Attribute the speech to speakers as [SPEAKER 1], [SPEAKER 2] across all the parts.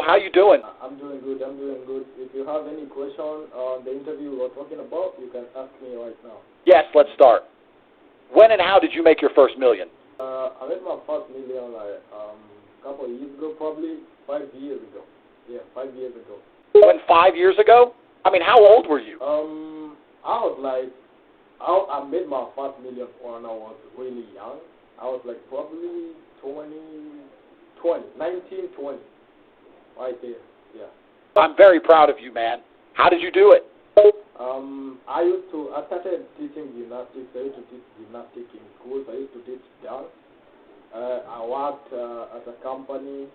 [SPEAKER 1] How you doing?
[SPEAKER 2] I'm doing good. I'm doing good. If you have any question on the interview we're talking about, you can ask me right now.
[SPEAKER 1] Yes, let's start. When and how did you make your first million?
[SPEAKER 2] I made my first million like a couple of years ago, probably 5 years ago. Yeah, 5 years ago.
[SPEAKER 1] When 5 years ago? I mean, how old were you?
[SPEAKER 2] I was like, I made my first million when I was really young. I was like probably 19, 20. Right there, yeah.
[SPEAKER 1] I'm very proud of you, man. How did you do it?
[SPEAKER 2] I started teaching gymnastics. I used to teach gymnastics in schools. I used to teach dance. I worked at a company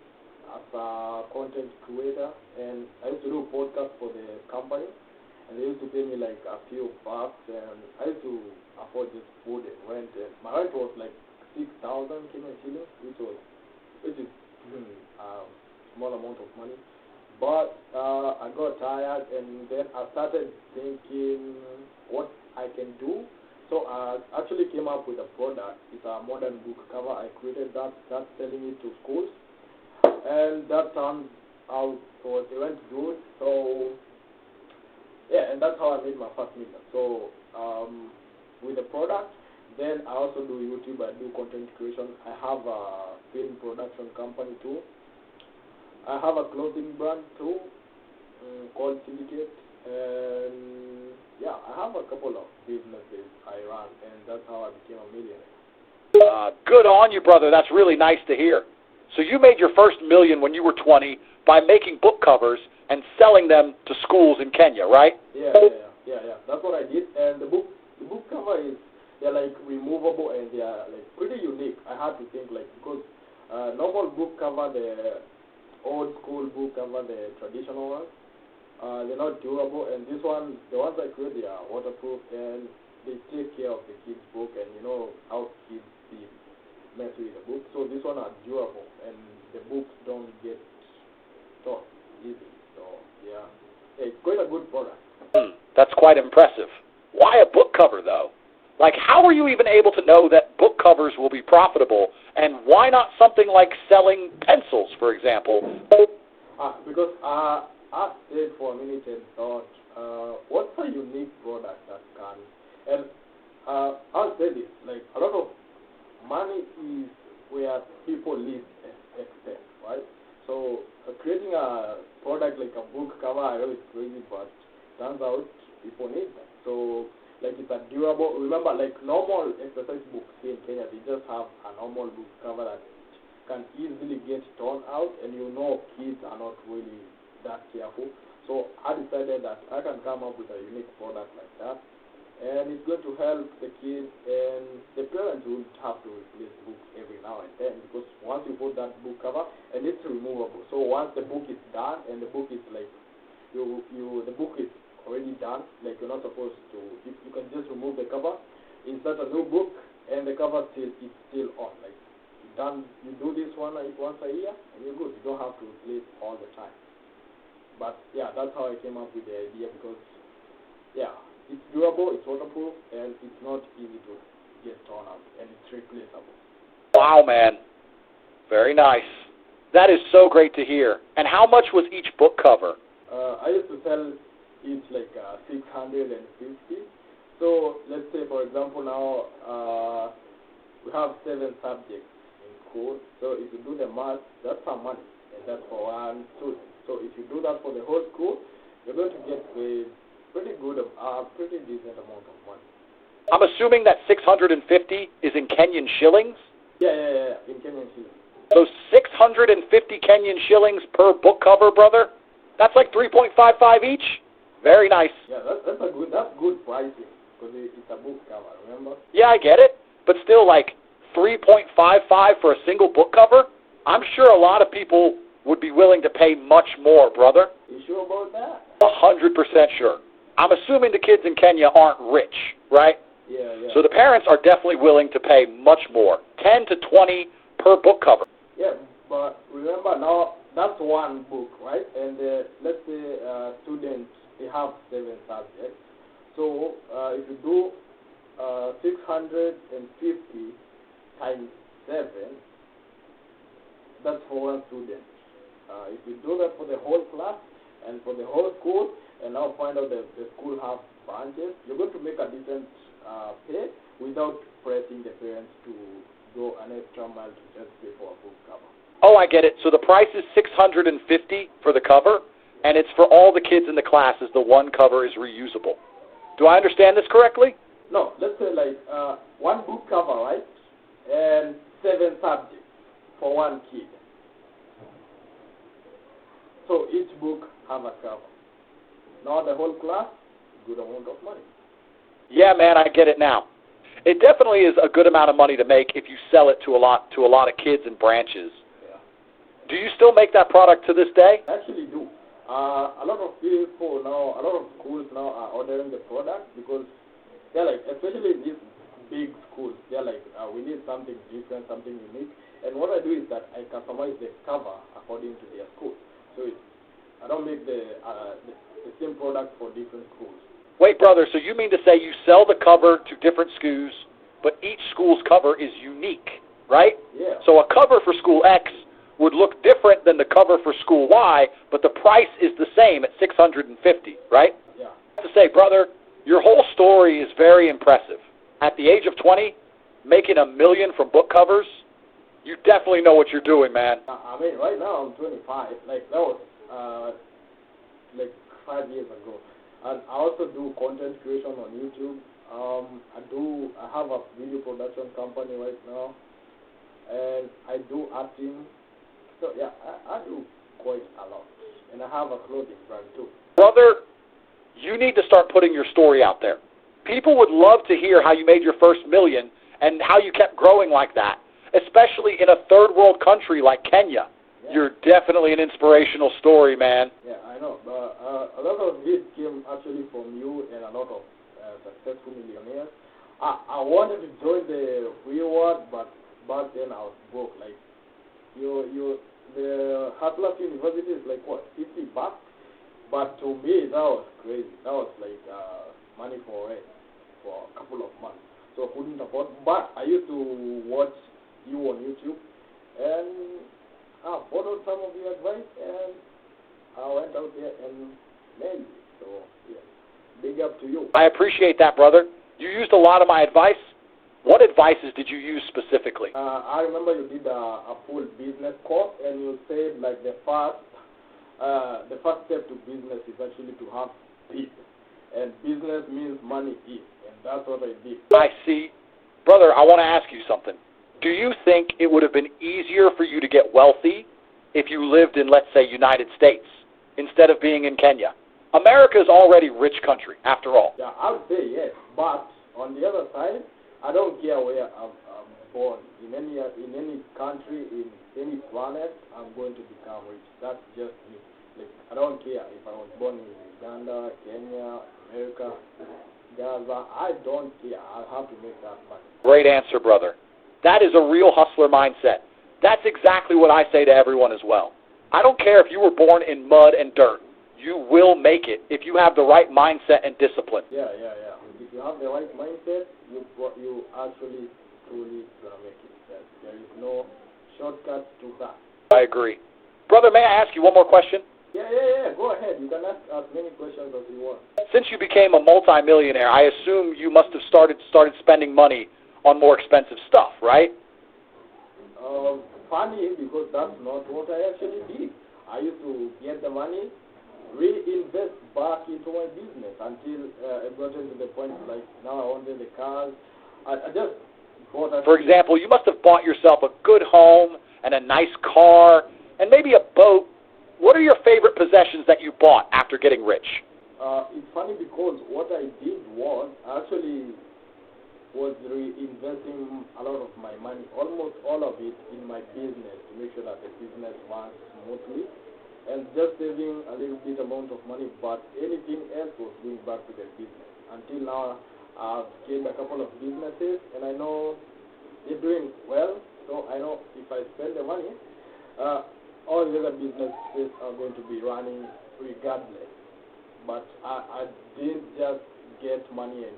[SPEAKER 2] as a content creator, and I used to do podcasts for the company, and they used to pay me like a few bucks, and I used to afford just food and rent. And my rent was like 6,000 Kenyan shillings, which is a small amount of money. But I got tired, and then I started thinking what I can do. So I actually came up with a product. It's a modern book cover. I created that, started selling it to schools, and that turned out, so it went good. So yeah, and that's how I made my first million. So with the product, then I also do YouTube. I do content creation. I have a film production company too. I have a clothing brand too, called Syndicate, and yeah, I have a couple of businesses I run, and that's how I became a millionaire.
[SPEAKER 1] Good on you, brother. That's really nice to hear. So you made your first million when you were 20 by making book covers and selling them to schools in Kenya, right?
[SPEAKER 2] Yeah. That's what I did, and the book cover they're like removable, and they are like pretty unique. I had to think like, because normal book cover, the old school book cover, the traditional ones, they're not durable, and this one, the ones I create, they are waterproof, and they take care of the kids' book, and you know how kids see mess with the book. So this one are durable, and the books don't get torn easily. So yeah, it's quite a good product.
[SPEAKER 1] That's quite impressive. Why a book cover though? Like, how were you even able to know that book covers will be profitable, and why not something like selling pencils, for example?
[SPEAKER 2] Because I stayed for a minute and thought, what's a unique product that can, and I'll say this, like, a lot of money is where people live expense, right? So creating a product like a book cover, I know it's crazy, but turns out people need that. So like, it's a durable, remember, like normal exercise books here in Kenya, they just have a normal book cover that can easily get torn out, and you know kids are not really that careful. So I decided that I can come up with a unique product like that, and it's going to help the kids, and the parents won't have to replace books every now and then, because once you put that book cover, and it's removable. So once the book is done, and the book is like, the book is already done, like you're not supposed to, if you can just remove the cover, insert a new book, and the cover is still on. Like, you do this one once a year, and you're good. You don't have to replace all the time. But yeah, that's how I came up with the idea, because yeah, it's durable, it's waterproof, and it's not easy to get torn out, and it's replaceable.
[SPEAKER 1] Wow, man. Very nice. That is so great to hear. And how much was each book cover?
[SPEAKER 2] I used to sell each like 650. So let's say, for example, now we have 7 subjects in school. So if you do the math, that's some money, and that's for one student. So if you do that for the whole school, you're going to get a pretty decent amount of money.
[SPEAKER 1] I'm assuming that 650 is in Kenyan shillings?
[SPEAKER 2] Yeah, in Kenyan shillings.
[SPEAKER 1] So 650 Kenyan shillings per book cover, brother? That's like 3.55 each? Very nice.
[SPEAKER 2] Yeah, that's good pricing, because it's a book cover, remember?
[SPEAKER 1] Yeah, I get it. But still, like, 3.55 for a single book cover? I'm sure a lot of people would be willing to pay much more, brother.
[SPEAKER 2] You sure about that?
[SPEAKER 1] 100% sure. I'm assuming the kids in Kenya aren't rich, right?
[SPEAKER 2] Yeah.
[SPEAKER 1] So the parents are definitely willing to pay much more, 10 to 20 per book cover.
[SPEAKER 2] Yeah, but remember now, that's one book, right? And let's say students, they have 7 subjects. So if you do 650 times 7, that's for one student. If you do that for the whole class and for the whole school, and now find out that the school have branches, you're going to make a decent pay without pressing the parents to go an extra mile to just pay for a book cover.
[SPEAKER 1] Oh, I get it. So the price is $650 for the cover, and it's for all the kids in the class as the one cover is reusable. Do I understand this correctly?
[SPEAKER 2] No, let's say like one book cover, right? And 7 subjects for one kid. So each book have a cover. Now the whole class, good amount of money.
[SPEAKER 1] Yeah, man, I get it now. It definitely is a good amount of money to make if you sell it to a lot of kids and branches.
[SPEAKER 2] Yeah.
[SPEAKER 1] Do you still make that product to this day?
[SPEAKER 2] I actually do. A lot of people now, a lot of schools now are ordering the product because they're like, especially these big schools, they're like, we need something different, something unique. And what I do is that I customize the cover according to their school. So I don't make the same product for different schools.
[SPEAKER 1] Wait, brother, so you mean to say you sell the cover to different schools, but each school's cover is unique, right?
[SPEAKER 2] Yeah.
[SPEAKER 1] So a cover for school X would look different than the cover for school Y, but the price is the same at $650, right?
[SPEAKER 2] Yeah.
[SPEAKER 1] I have to say, brother, your whole story is very impressive. At the age of 20, making $1 million from book covers, you definitely know what you're doing, man.
[SPEAKER 2] I mean, right now I'm 25. Like, that was like 5 years ago. And I also do content creation on YouTube. I have a video production company right now, and I do acting. So yeah, I do quite a lot, and I have a clothing brand too.
[SPEAKER 1] Brother, you need to start putting your story out there. People would love to hear how you made your first $1 million and how you kept growing like that, especially in a third world country like Kenya. Yeah. You're definitely an inspirational story, man.
[SPEAKER 2] Yeah, I know. But a lot of this came actually from you and a lot of successful millionaires. I wanted to join the real world, but back then I was broke. Like, the Atlas University is like, what, $50? But to me, that was crazy. That was like money for rent for a couple of months. So I couldn't afford. But I used to watch you on YouTube, and I followed some of your advice, and I went out there and made it. So, yeah, big up to you.
[SPEAKER 1] I appreciate that, brother. You used a lot of my advice. What advices did you use specifically?
[SPEAKER 2] I remember you did a full business course, and you said like the first step to business is actually to have people, and business means money is, and that's what I did.
[SPEAKER 1] I see. Brother, I want to ask you something. Do you think it would have been easier for you to get wealthy if you lived in, let's say, United States instead of being in Kenya? America is already a rich country, after all.
[SPEAKER 2] Yeah, I would say yes, but on the other side, I don't care where I'm born. In any country, in any planet, I'm going to become rich. That's just me. Like, I don't care if I was born in Uganda, Kenya, America, Gaza. I don't care. I have to make that money.
[SPEAKER 1] Great answer, brother. That is a real hustler mindset. That's exactly what I say to everyone as well. I don't care if you were born in mud and dirt. You will make it if you have the right mindset and discipline.
[SPEAKER 2] Yeah. If you have the right mindset, you actually truly gonna make it. There is no shortcut to that.
[SPEAKER 1] I agree. Brother, may I ask you one more question?
[SPEAKER 2] Yeah. Go ahead. You can ask as many questions as you want.
[SPEAKER 1] Since you became a multimillionaire, I assume you must have started spending money on more expensive stuff, right?
[SPEAKER 2] Funny, because that's not what I actually did. I used to get the money, reinvest back into my business until it got into the point like now I wanted the cars. I just bought a...
[SPEAKER 1] For example, you must have bought yourself a good home and a nice car and maybe a boat. What are your favorite possessions that you bought after getting rich?
[SPEAKER 2] It's funny because what I did was actually was reinvesting a lot of my money, almost all of it, in my business to make sure that the business runs smoothly, and just saving a little bit amount of money, but anything else was going back to the business. Until now, I've scaled a couple of businesses, and I know they're doing well, so I know if I spend the money, all the other businesses are going to be running regardless. But I didn't just get money and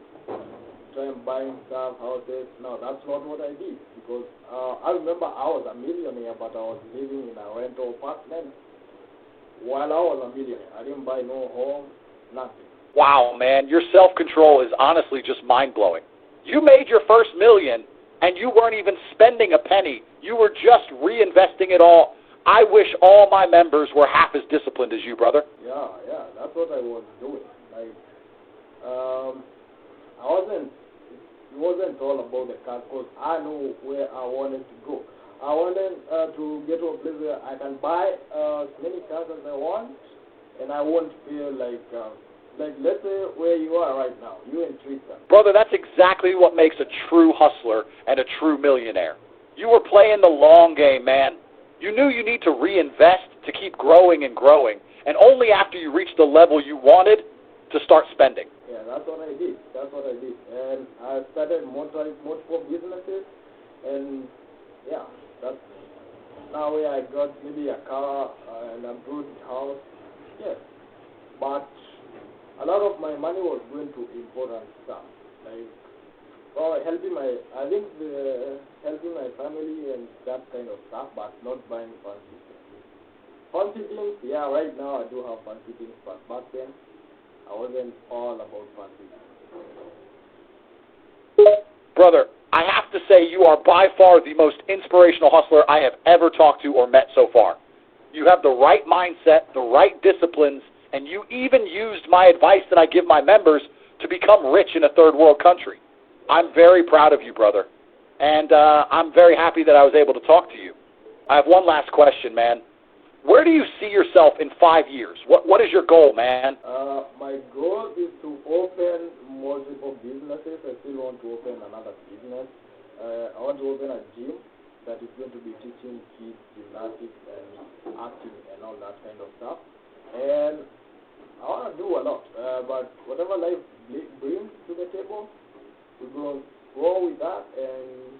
[SPEAKER 2] try and buying stuff, houses. No, that's not what I did, because I remember I was a millionaire, but I was living in a rental apartment, while I was a millionaire. I didn't buy no home, nothing.
[SPEAKER 1] Wow, man, your self-control is honestly just mind-blowing. You made your first million, and you weren't even spending a penny. You were just reinvesting it all. I wish all my members were half as disciplined as you, brother.
[SPEAKER 2] Yeah, that's what I was doing. Like, it wasn't all about the car because I knew where I wanted to go. I wanted to get to a place where I can buy as many cars as I want, and I won't feel like let's say where you are right now, you in Twitter.
[SPEAKER 1] Brother, that's exactly what makes a true hustler and a true millionaire. You were playing the long game, man. You knew you need to reinvest to keep growing and growing, and only after you reached the level you wanted to start spending.
[SPEAKER 2] Yeah, that's what I did. And I started multiple businesses, and yeah, that's now where I got maybe a car and a good house. Yes, but a lot of my money was going to important stuff, like helping my family and that kind of stuff, but not buying fancy things. Fancy things, yeah, right now I do have fancy things, but back then I wasn't all about fancy things.
[SPEAKER 1] Brother, I have to say you are by far the most inspirational hustler I have ever talked to or met so far. You have the right mindset, the right disciplines, and you even used my advice that I give my members to become rich in a third world country. I'm very proud of you, brother, and I'm very happy that I was able to talk to you. I have one last question, man. Where do you see yourself in 5 years? What is your goal, man?
[SPEAKER 2] My goal is to open multiple businesses. I still want to open another business. I want to open a gym that is going to be teaching kids gymnastics and acting and all that kind of stuff. And I want to do a lot, but whatever life brings to the table, we're going to go with that and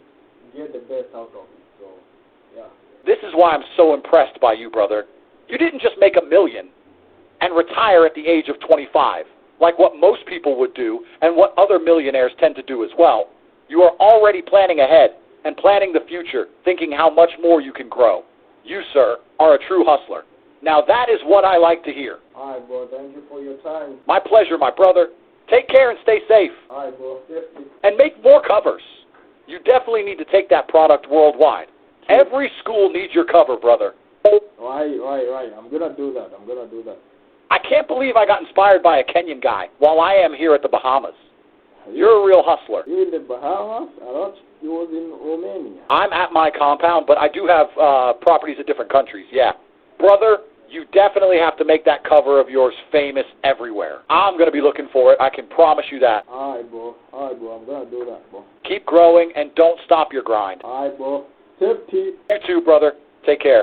[SPEAKER 2] get the best out of it. So, yeah.
[SPEAKER 1] This is why I'm so impressed by you, brother. You didn't just make $1 million and retire at the age of 25, like what most people would do and what other millionaires tend to do as well. You are already planning ahead and planning the future, thinking how much more you can grow. You, sir, are a true hustler. Now that is what I like to hear.
[SPEAKER 2] All right, bro. Thank you for your time.
[SPEAKER 1] My pleasure, my brother. Take care and stay safe.
[SPEAKER 2] All right, bro. Safety.
[SPEAKER 1] And make more covers. You definitely need to take that product worldwide. Every school needs your cover, brother.
[SPEAKER 2] Right. I'm going to do that.
[SPEAKER 1] I can't believe I got inspired by a Kenyan guy while I am here at the Bahamas. You're a real hustler.
[SPEAKER 2] You in the Bahamas? I thought you was in Romania.
[SPEAKER 1] I'm at my compound, but I do have properties in different countries, yeah. Brother, you definitely have to make that cover of yours famous everywhere. I'm going to be looking for it. I can promise you that.
[SPEAKER 2] All right, bro. I'm going to do that, bro.
[SPEAKER 1] Keep growing and don't stop your grind.
[SPEAKER 2] All right, bro. Safety.
[SPEAKER 1] You too, brother. Take care.